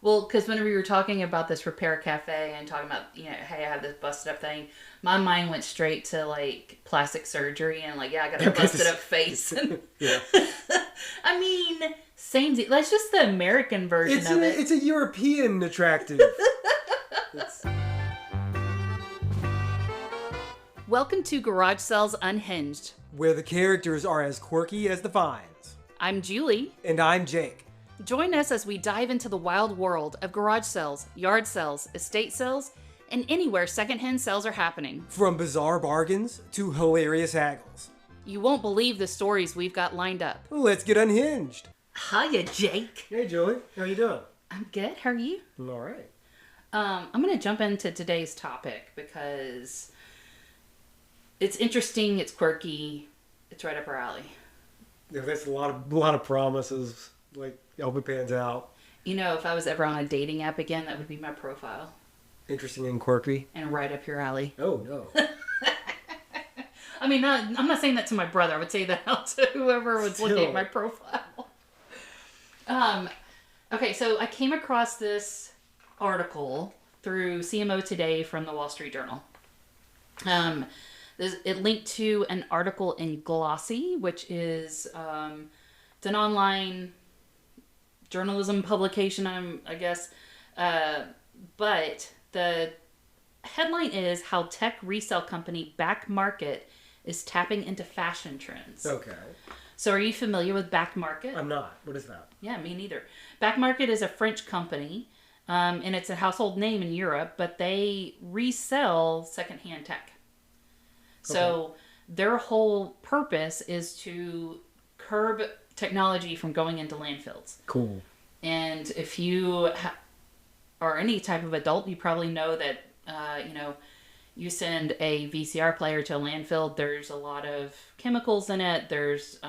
Well, because whenever you were talking about this repair cafe and talking about, hey, I have this busted up thing, my mind went straight to like plastic surgery and like, yeah, I got a busted up face. Yeah. I mean, same. That's just the American version of it. It's a European attractive. Welcome to Garage Sales Unhinged, where the characters are as quirky as the finds. I'm Julie. And I'm Jake. Join us as we dive into the wild world of garage sales, yard sales, estate sales, and anywhere secondhand sales are happening. From bizarre bargains to hilarious haggles. You won't believe the stories we've got lined up. Let's get unhinged. Hiya, Jake. Hey, Julie. How you doing? I'm good. How are you? I'm all right. I'm going to jump into today's topic because it's interesting, it's quirky, it's right up our alley. Yeah, that's a lot of promises. Like, I hope it pans out. You know, if I was ever on a dating app again, that would be my profile. Interesting and quirky. And right up your alley. Oh, no. I mean, I'm not saying that to my brother. I would say that out to whoever was looking at my profile. Okay, so I came across this article through CMO Today from the Wall Street Journal. It linked to an article in Glossy, which is it's an online journalism publication, I guess. But the headline is How Tech Resale Company Back Market is Tapping into Fashion Trends. Okay. So are you familiar with Back Market? I'm not. What is that? Yeah, me neither. Back Market is a French company, and it's a household name in Europe, but they resell secondhand tech. So their whole purpose is to curb technology from going into landfills. Cool. And if you are any type of adult, you probably know that, you send a VCR player to a landfill, there's a lot of chemicals in it, there's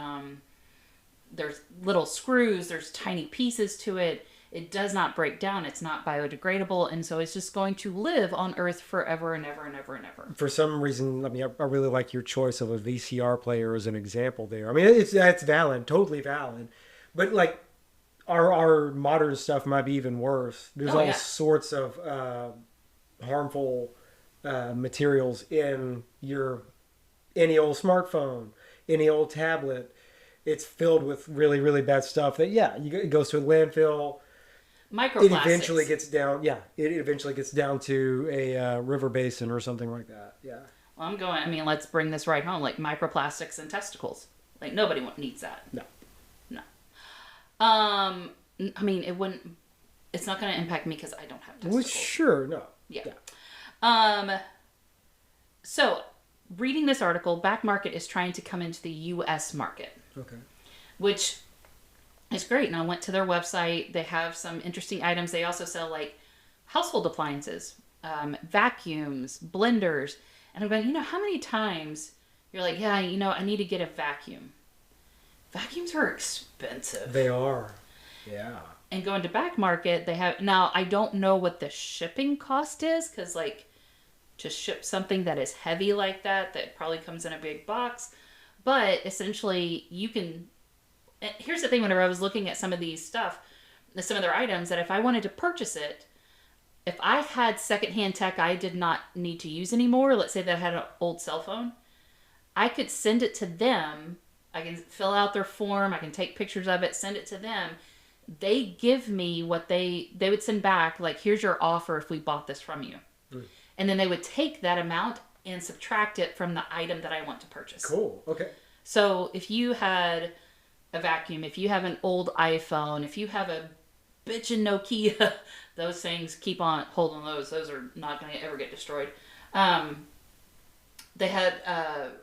little screws, there's tiny pieces to it. It does not break down. It's not biodegradable. And so it's just going to live on Earth forever and ever and ever and ever. For some reason, I mean, I really like your choice of a VCR player as an example there. I mean, that's valid, totally valid. But like our modern stuff might be even worse. There's all sorts of harmful materials in any old smartphone, any old tablet. It's filled with really, really bad stuff that, it goes to a landfill. Microplastics. It eventually gets down to a river basin or something like that. Yeah. Well, let's bring this right home. Like microplastics and testicles. Like nobody needs that. No. It's not going to impact me because I don't have testicles. Well, sure. No. Yeah. So reading this article, Back Market is trying to come into the U.S. market. Okay. Which is great. And I went to their website. They have some interesting items. They also sell like household appliances, vacuums, blenders. And I'm going, how many times you're like, I need to get a vacuum. Vacuums are expensive. They are. Yeah. And going to Back Market, they have, now I don't know what the shipping cost is because like to ship something that is heavy like that probably comes in a big box. But essentially here's the thing, whenever I was looking at some of these stuff, some of their items, that if I wanted to purchase it, if I had secondhand tech I did not need to use anymore, let's say that I had an old cell phone, I could send it to them. I can fill out their form. I can take pictures of it, send it to them. They give me what they would send back, like, here's your offer if we bought this from you. Mm. And then they would take that amount and subtract it from the item that I want to purchase. Cool. Okay. So if you had a vacuum, if you have an old iPhone, if you have a bitchin' Nokia, those things, keep on holding those. Those are not going to ever get destroyed. They had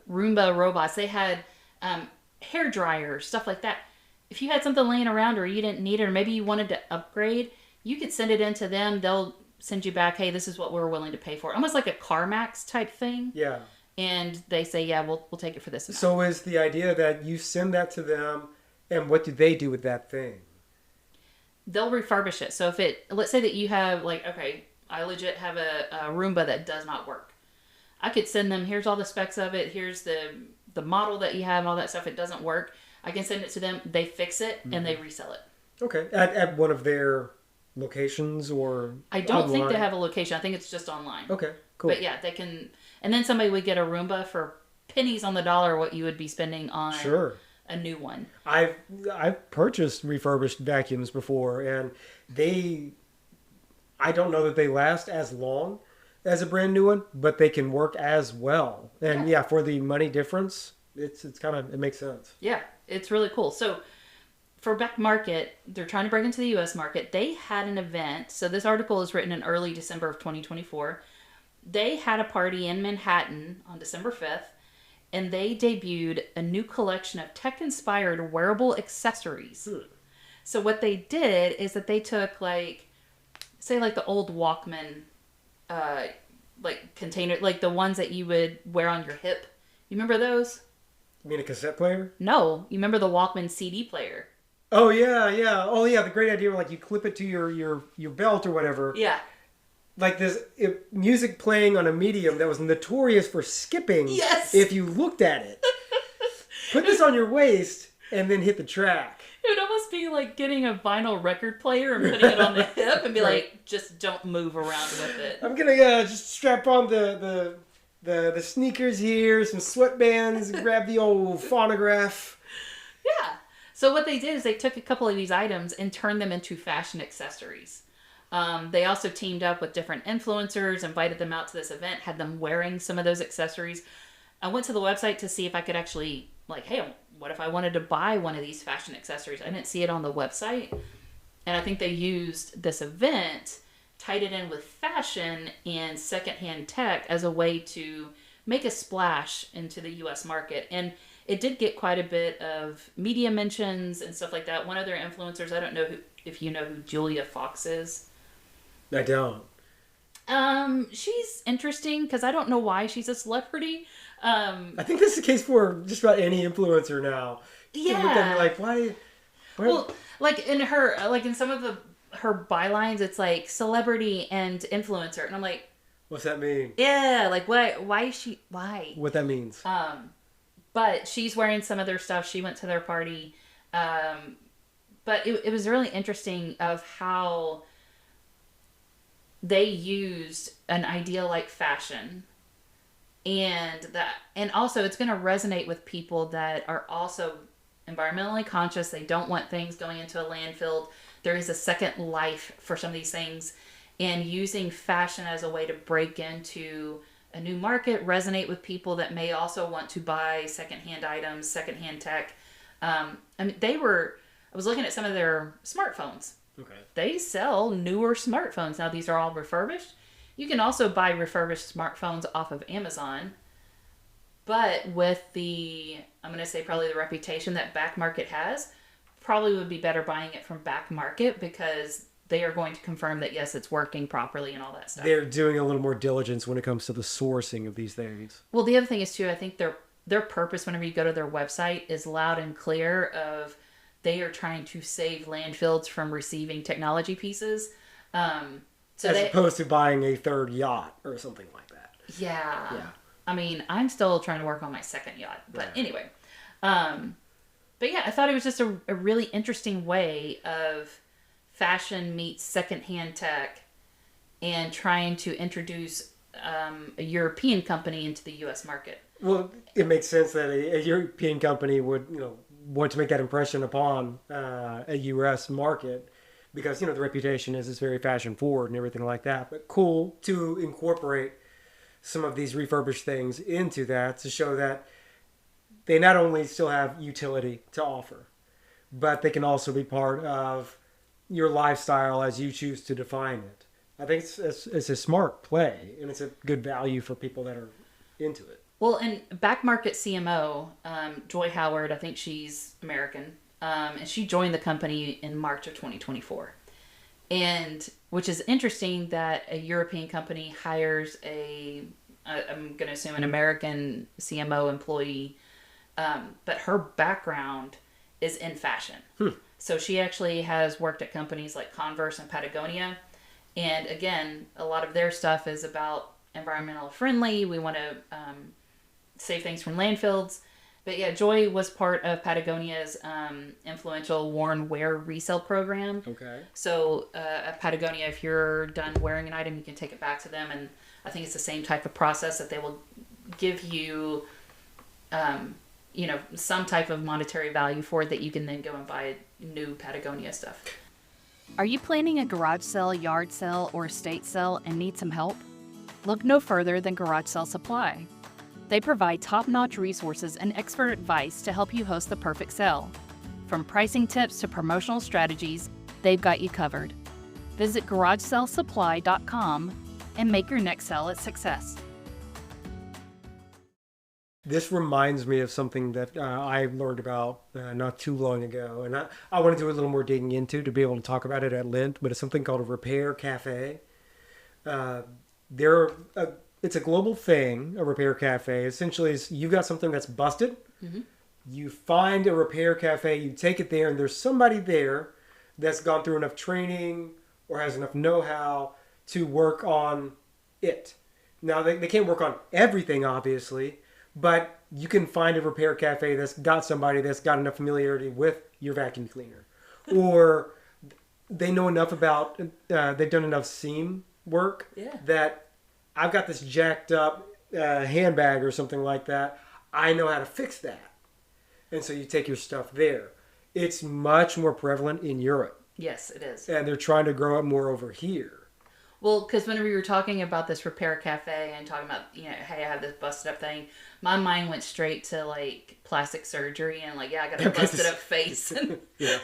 Roomba robots. They had hair dryers, stuff like that. If you had something laying around or you didn't need it, or maybe you wanted to upgrade, you could send it in to them. They'll send you back, hey, this is what we're willing to pay for. Almost like a CarMax type thing. Yeah. And they say, we'll take it for this amount. So is the idea that you send that to them, and what do they do with that thing? They'll refurbish it. So let's say that you have I legit have a Roomba that does not work. I could send them, here's all the specs of it, here's the model that you have, all that stuff. It doesn't work. I can send it to them. They fix it and they resell it. Okay. At one of their locations or I don't think they online? have a location. I think it's just online. Okay, cool. But yeah, they can. And then somebody would get a Roomba for pennies on the dollar what you would be spending on Sure. a new one. I've I've purchased refurbished vacuums before, and they I don't know that they last as long as a brand new one, but they can work as well. And yeah, for the money difference, it's kind of it makes sense. Yeah, it's really cool. So for Back Market, they're trying to break into the U.S. market. They had an event. So this article is written in early December of 2024. They had a party in Manhattan on December 5th, and they debuted a new collection of tech-inspired wearable accessories. So what they did is that they took like, say like the old Walkman, like container, like the ones that you would wear on your hip. You remember those? You mean a cassette player? No, you remember the Walkman CD player? Oh yeah, yeah. Oh yeah, the great idea where like you clip it to your belt or whatever. Yeah. Like this music playing on a medium that was notorious for skipping. Yes. If you looked at it. Put this on your waist and then hit the track. It would almost be like getting a vinyl record player and putting it on the hip and be like, just don't move around with it. I'm gonna just strap on the sneakers here, some sweatbands, grab the old phonograph. Yeah. So what they did is they took a couple of these items and turned them into fashion accessories. They also teamed up with different influencers, invited them out to this event, had them wearing some of those accessories. I went to the website to see if I could actually, like, hey, what if I wanted to buy one of these fashion accessories? I didn't see it on the website. And I think they used this event, tied it in with fashion and secondhand tech as a way to make a splash into the U.S. market. And it did get quite a bit of media mentions and stuff like that. One of their influencers, I don't know if you know who Julia Fox is. I don't. She's interesting because I don't know why she's a celebrity. I think that's the case for just about any influencer now. Yeah. You look at me like, why? Well, like in some of her bylines, it's like celebrity and influencer, and I'm like, what's that mean? yeah, like why is she why? What that means? But she's wearing some of their stuff. She went to their party, but it was really interesting of how they used an idea like fashion, and also it's going to resonate with people that are also environmentally conscious. They don't want things going into a landfill. There is a second life for some of these things, and using fashion as a way to break into a new market, resonate with people that may also want to buy secondhand items, secondhand tech. I mean, I was looking at some of their smartphones. Okay. They sell newer smartphones. Now, these are all refurbished. You can also buy refurbished smartphones off of Amazon. But with I'm going to say probably the reputation that Back Market has, probably would be better buying it from Back Market because they are going to confirm that, yes, it's working properly and all that stuff. They're doing a little more diligence when it comes to the sourcing of these things. Well, the other thing is, too, I think their purpose whenever you go to their website is loud and clear of they are trying to save landfills from receiving technology pieces. Opposed to buying a third yacht or something like that. Yeah. Yeah. I mean, I'm still trying to work on my second yacht. But right. Anyway. But yeah, I thought it was just a really interesting way of fashion meets secondhand tech and trying to introduce a European company into the U.S. market. Well, it makes sense that a European company would, want to make that impression upon a U.S. market because, the reputation is it's very fashion forward and everything like that. But cool to incorporate some of these refurbished things into that to show that they not only still have utility to offer, but they can also be part of your lifestyle as you choose to define it. I think it's a smart play, and it's a good value for people that are into it. Well, and Back Market CMO, Joy Howard, I think she's American, and she joined the company in March of 2024. And which is interesting that a European company hires I'm going to assume an American CMO employee, but her background is in fashion. So she actually has worked at companies like Converse and Patagonia. And again, a lot of their stuff is about environmental friendly. We want to save things from landfills. But yeah, Joy was part of Patagonia's influential worn wear resale program. Okay. So at Patagonia, if you're done wearing an item, you can take it back to them, and I think it's the same type of process that they will give you, some type of monetary value for it that you can then go and buy new Patagonia stuff. Are you planning a garage sale, yard sale, or estate sale and need some help? Look no further than Garage Sale Supply. They provide top-notch resources and expert advice to help you host the perfect sale. From pricing tips to promotional strategies, they've got you covered. Visit GarageSaleSupply.com and make your next sale a success. This reminds me of something that I learned about not too long ago, and I want to do a little more digging into to be able to talk about it at length, but it's something called a repair cafe. It's a global thing, a repair cafe. Essentially, you've got something that's busted. Mm-hmm. You find a repair cafe, you take it there, and there's somebody there that's gone through enough training or has enough know-how to work on it. Now, they can't work on everything, obviously, but you can find a repair cafe that's got somebody that's got enough familiarity with your vacuum cleaner. Or they know enough about, they've done enough seam work that I've got this jacked up handbag or something like that. I know how to fix that. And so you take your stuff there. It's much more prevalent in Europe. Yes, it is. And they're trying to grow it more over here. Well, because whenever you were talking about this repair cafe and talking about, hey, I have this busted up thing, my mind went straight to like plastic surgery and like, I got a busted up face. Yeah.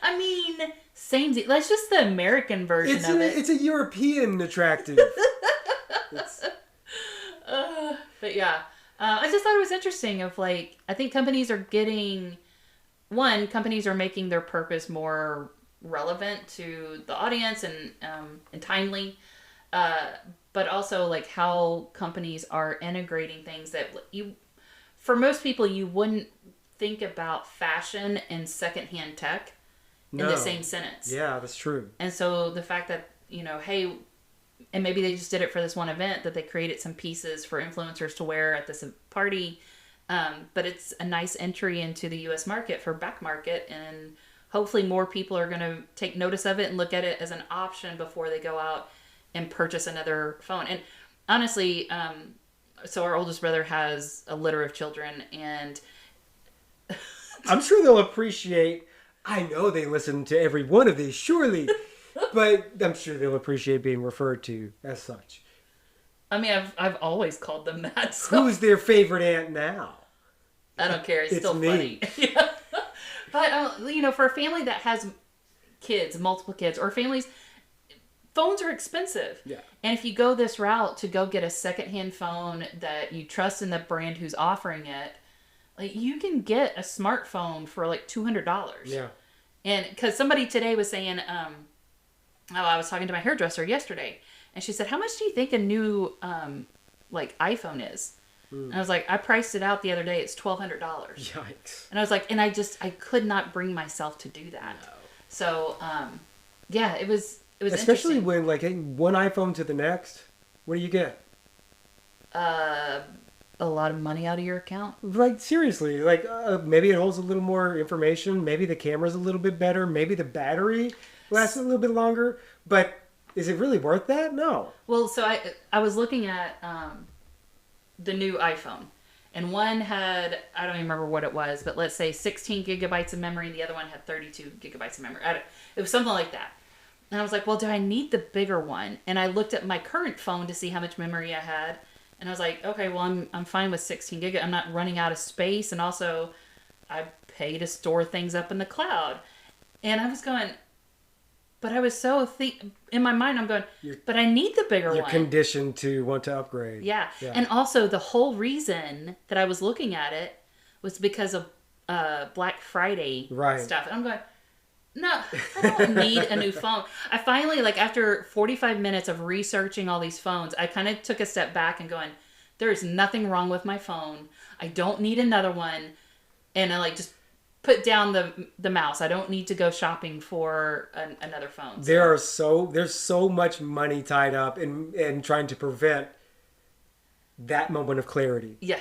I mean, same. That's just the American version of it. It's a European attractive. But yeah, I just thought it was interesting. Of like, I think companies are making their purpose more relevant to the audience and timely, but also like how companies are integrating things that for most people you wouldn't think about fashion and secondhand tech in the same sentence. Yeah, that's true. And so the fact that hey, and maybe they just did it for this one event, that they created some pieces for influencers to wear at this party, but it's a nice entry into the U.S. market for back market, and hopefully more people are going to take notice of it and look at it as an option before they go out and purchase another phone. And honestly, so our oldest brother has a litter of children, and I'm sure they'll appreciate, I know they listen to every one of these, surely, but I'm sure they'll appreciate being referred to as such. I mean, I've always called them that. So. Who's their favorite aunt now? I don't care. It's still me. Funny. Yeah. But, for a family that has kids, multiple kids, or families, phones are expensive. Yeah. And if you go this route to go get a secondhand phone that you trust in the brand who's offering it, like you can get a smartphone for like $200. Yeah. And because somebody today was saying, I was talking to my hairdresser yesterday, and she said, how much do you think a new iPhone is? And I was like, I priced it out the other day. It's $1,200. Yikes. And I was like, and I could not bring myself to do that. No. So, it was especially when like one iPhone to the next, what do you get? A lot of money out of your account. Like seriously, like maybe it holds a little more information. Maybe the camera's a little bit better. Maybe the battery lasts a little bit longer. But is it really worth that? No. Well, so I was looking at the new iPhone, and one had, I don't even remember what it was, but let's say 16 gigabytes of memory, and the other one had 32 gigabytes of memory. It was something like that. And I was like, well, do I need the bigger one? And I looked at my current phone to see how much memory I had, and I was like, okay, well, I'm fine with 16 gig. I'm not running out of space, and also I pay to store things up in the cloud. And I was going, but I was so in my mind, I'm going, but I need the bigger one. You're conditioned to want to upgrade. Yeah. And also the whole reason that I was looking at it was because of Black Friday stuff. And I'm going, no, I don't need a new phone. I finally, like after 45 minutes of researching all these phones, I kind of took a step back and going, there is nothing wrong with my phone. I don't need another one. And I just put down the mouse. I don't need to go shopping for another phone. So. There's so much money tied up in trying to prevent that moment of clarity. Yeah.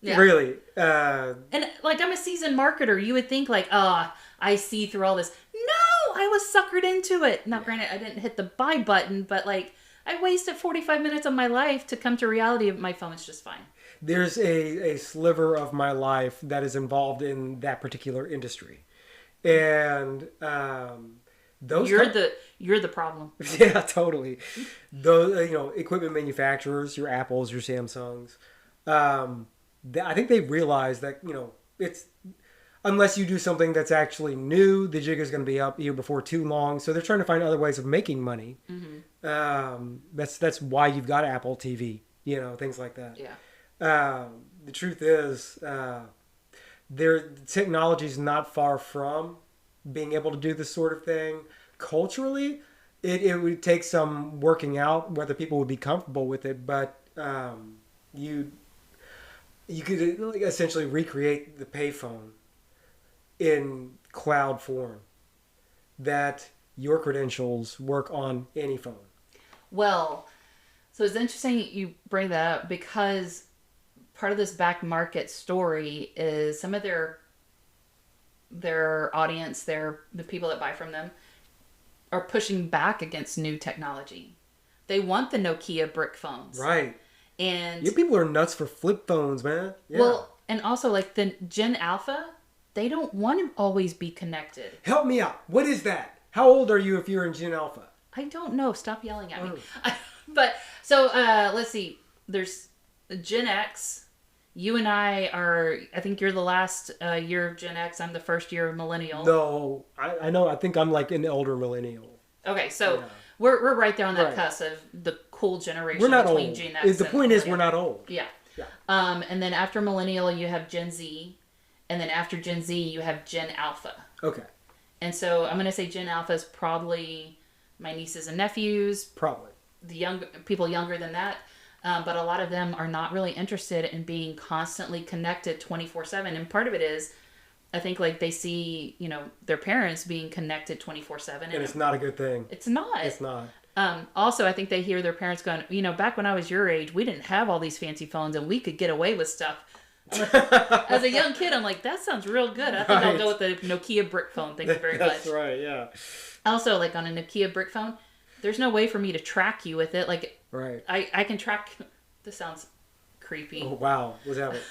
Yeah. Really. And like, I'm a seasoned marketer. You would think like, oh, I see through all this. No, I was suckered into it. Now, granted, I didn't hit the buy button, but like, I wasted 45 minutes of my life to come to reality of my phone is just fine. There's a sliver of my life that is involved in that particular industry. And those you're the problem. yeah, totally. Those equipment manufacturers, your Apples, your Samsungs, I think they realize that it's unless you do something that's actually new, the jig is going to be up here before too long. So they're trying to find other ways of making money. Mm-hmm. That's why you've got Apple TV, things like that. Yeah. The truth is, their technology is not far from being able to do this sort of thing. Culturally, it would take some working out whether people would be comfortable with it, but you could essentially recreate the payphone in cloud form, that your credentials work on any phone. Well, so it's interesting you bring that up because part of this back market story is some of their audience, the people that buy from them, are pushing back against new technology. They want the Nokia brick phones. Right. And you people are nuts for flip phones, man. Yeah. Well, and also like the Gen Alpha, they don't want to always be connected. Help me out. What is that? How old are you if you're in Gen Alpha? I don't know. Stop yelling at me. But so let's see. There's Gen X. You and I think you're the last year of Gen X. I'm the first year of millennial. No, I know. I think I'm like an older millennial. Okay, so we're right there on that cusp of the cool generation. We're not between old. Gen X the point is, we're not old. Yeah. And then after millennial, you have Gen Z, and then after Gen Z, you have Gen Alpha. Okay. And so I'm gonna say Gen Alpha is probably my nieces and nephews. Probably the people younger than that. But a lot of them are not really interested in being constantly connected 24/7. And part of it is, I think like they see, their parents being connected 24/7. And it's not a good thing. It's not. It's not. Also, I think they hear their parents going, back when I was your age, we didn't have all these fancy phones and we could get away with stuff. As a young kid, I'm like, that sounds real good. I think I'll go with the Nokia brick phone. Thank you very much. That's right, yeah. Also, like on a Nokia brick phone, there's no way for me to track you with it. Like, right. I can track. This sounds creepy. Oh, wow. What's happening?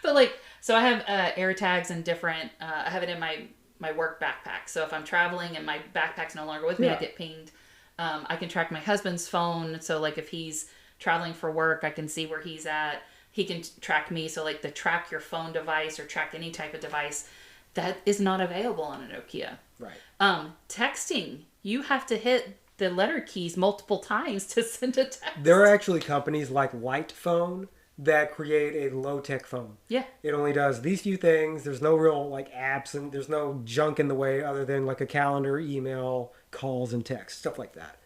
But like, so I have air tags and different. I have it in my work backpack. So if I'm traveling and my backpack's no longer with me, I get pinged. I can track my husband's phone. So like if he's traveling for work, I can see where he's at. He can track me. So like the track your phone device or track any type of device, that is not available on a Nokia. Right. Texting, you have to hit the letter keys multiple times to send a text. There are actually companies like Light Phone that create a low-tech phone. Yeah. It only does these few things. There's no real like apps and there's no junk in the way other than like a calendar, email, calls, and text, stuff like that.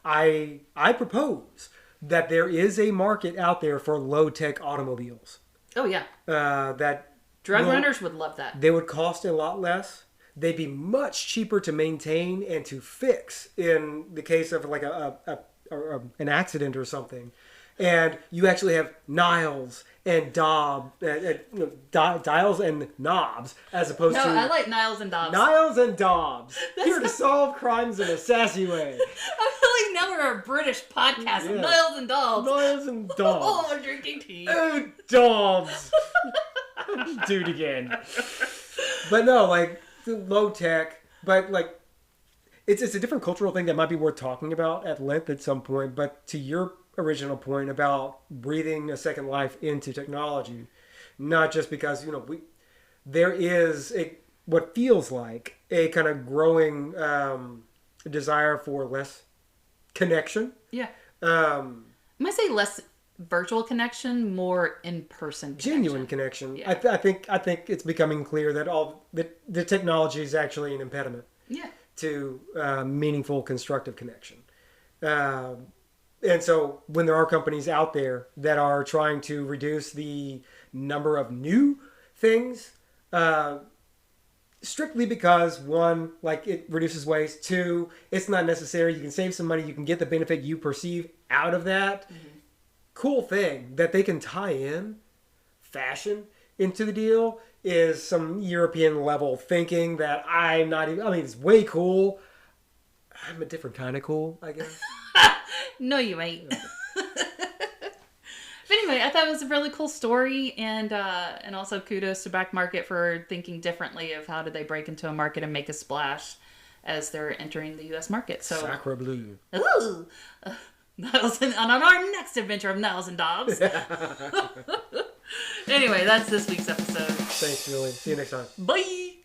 I propose that there is a market out there for low-tech automobiles. Oh, yeah. That drug runners would love that. They would cost a lot less. They'd be much cheaper to maintain and to fix in the case of like an accident or something. And you actually have dials and dials and knobs as opposed to... No, I like Niles and Dobbs. Niles and Dobbs. Here to solve crimes in a sassy way. I feel like now we're a British podcast. Yeah. Niles and Dobbs. Niles and Dobbs. Oh, I'm drinking tea. Oh, Dobbs. Do it again. But no, like, low tech, but like, it's a different cultural thing that might be worth talking about at length at some point. But to your original point about breathing a second life into technology, not just because there is what feels like a kind of growing desire for less connection. Yeah. I'm gonna say less virtual connection, more in-person connection. Genuine connection. Yeah. I think it's becoming clear that the technology is actually an impediment. Yeah. To meaningful, constructive connection. And so when there are companies out there that are trying to reduce the number of new things, strictly because, one, like it reduces waste, two, it's not necessary, you can save some money, you can get the benefit you perceive out of that, cool thing that they can tie in fashion into the deal is some European level thinking that I'm not even, I mean, it's way cool. I'm a different kind of cool, I guess. No, you ain't. But anyway, I thought it was a really cool story, and also kudos to Back Market for thinking differently of how did they break into a market and make a splash as they're entering the U.S. market. So, Sacre bleu. Ooh, Niles on our next adventure of Niles and Dobbs. Anyway, that's this week's episode. Thanks, Julie. See you next time. Bye.